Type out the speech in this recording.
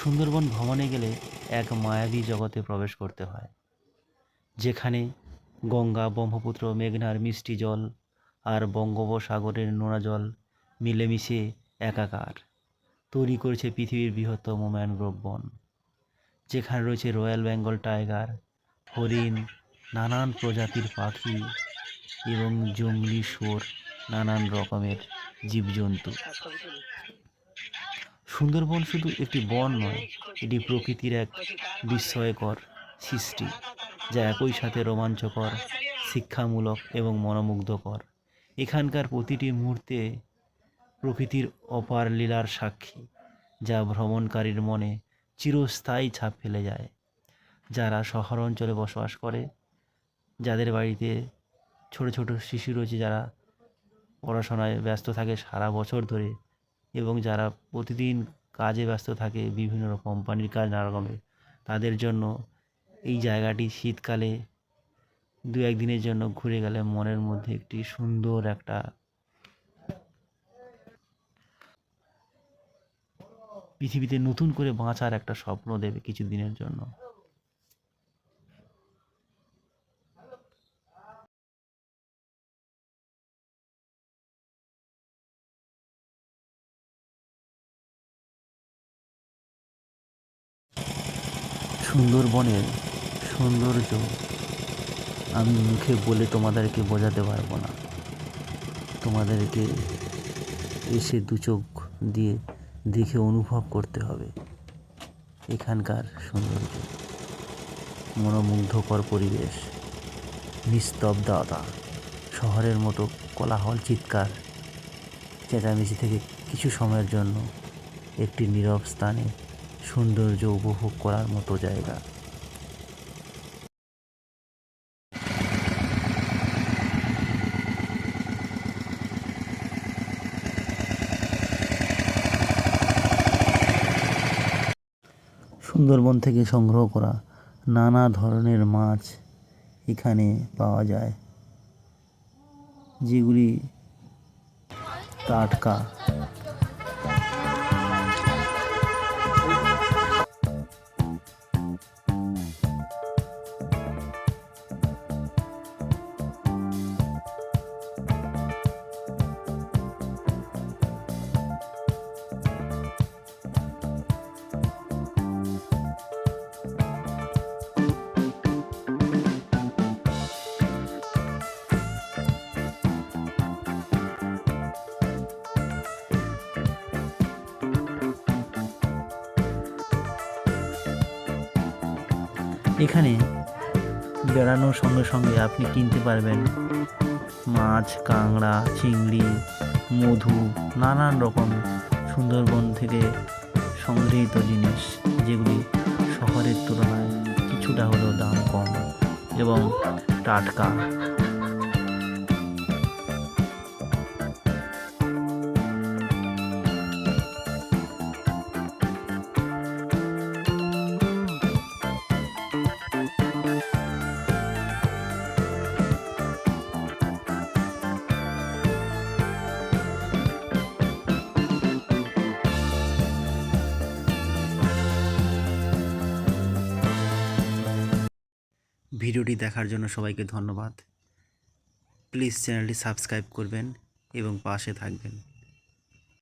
সুন্দরবন ভ্রমণে গেলে এক মায়াবী জগতে প্রবেশ করতে হয়, যেখানে গঙ্গা, ব্রহ্মপুত্র, মেঘনার মিষ্টি জল আর বঙ্গোপসাগরের নোনা জল মিলেমিশে একাকার তৈরি করেছে পৃথিবীর বৃহত্তম ম্যানগ্রোভ বন। যেখানে রয়েছে রয়্যাল বেঙ্গল টাইগার, হরিণ, নানান প্রজাতির পাখি এবং জংলি শুয়োর, নানান রকমের জীবজন্তু। সুন্দরবন শুধু একটি বন নয়, এটি প্রকৃতির এক বিস্ময়কর সৃষ্টি, যা একই সাথে রোমাঞ্চকর, শিক্ষামূলক এবং মনোমুগ্ধকর। এখানকার প্রতিটি মুহূর্তে প্রকৃতির অপার লীলার সাক্ষী, যা ভ্রমণকারীর মনে চিরস্থায়ী ছাপ ফেলে যায়। যারা শহর অঞ্চলে বসবাস করে, যাদের বাড়িতে ছোট ছোট শিশু রয়েছে, যারা পড়াশোনায় ব্যস্ত থাকে সারা বছর ধরে, এবং যারা প্রতিদিন কাজে ব্যস্ত থাকে, বিভিন্ন কোম্পানির কাজ নানা রকমের, তাদের জন্য এই জায়গাটি শীতকালে দু একদিনের জন্য ঘুরে গেলে মনের মধ্যে একটি সুন্দর একটা পৃথিবীতে নতুন করে বাঁচার একটা স্বপ্ন দেবে কিছু দিনের জন্য। সুন্দরবনের সৌন্দর্য আমি মুখে বলে তোমাদেরকে বোঝাতে পারবো না। তোমাদেরকে এসে দু চোখ দিয়ে দেখে অনুভব করতে হবে এখানকার সৌন্দর্য। মনোমুগ্ধকর পরিবেশ, নিস্তব্ধতা, শহরের মতো কোলাহল, চিৎকার চেঁচামেচি থেকে কিছু সময়ের জন্য একটি নীরব স্থানে সৌন্দর্য উপভোগ করার মতো জায়গা। সুন্দরবন থেকে সংগ্রহ করা নানা ধরনের মাছ এখানে পাওয়া যায়, যেগুলি টাটকা। এখানে বেড়ানোর সঙ্গে সঙ্গে আপনি কিনতে পারবেন মাছ, কাঁকড়া, চিংড়ি, মধু, নানান রকম সুন্দরবন থেকে সংগৃহীত জিনিস, যেগুলি শহরের তুলনায় কিছুটা হলেও দাম কম এবং টাটকা। ভিডিওটি দেখার জন্য সবাইকে ধন্যবাদ। প্লিজ চ্যানেলটি সাবস্ক্রাইব করবেন এবং পাশে থাকবেন।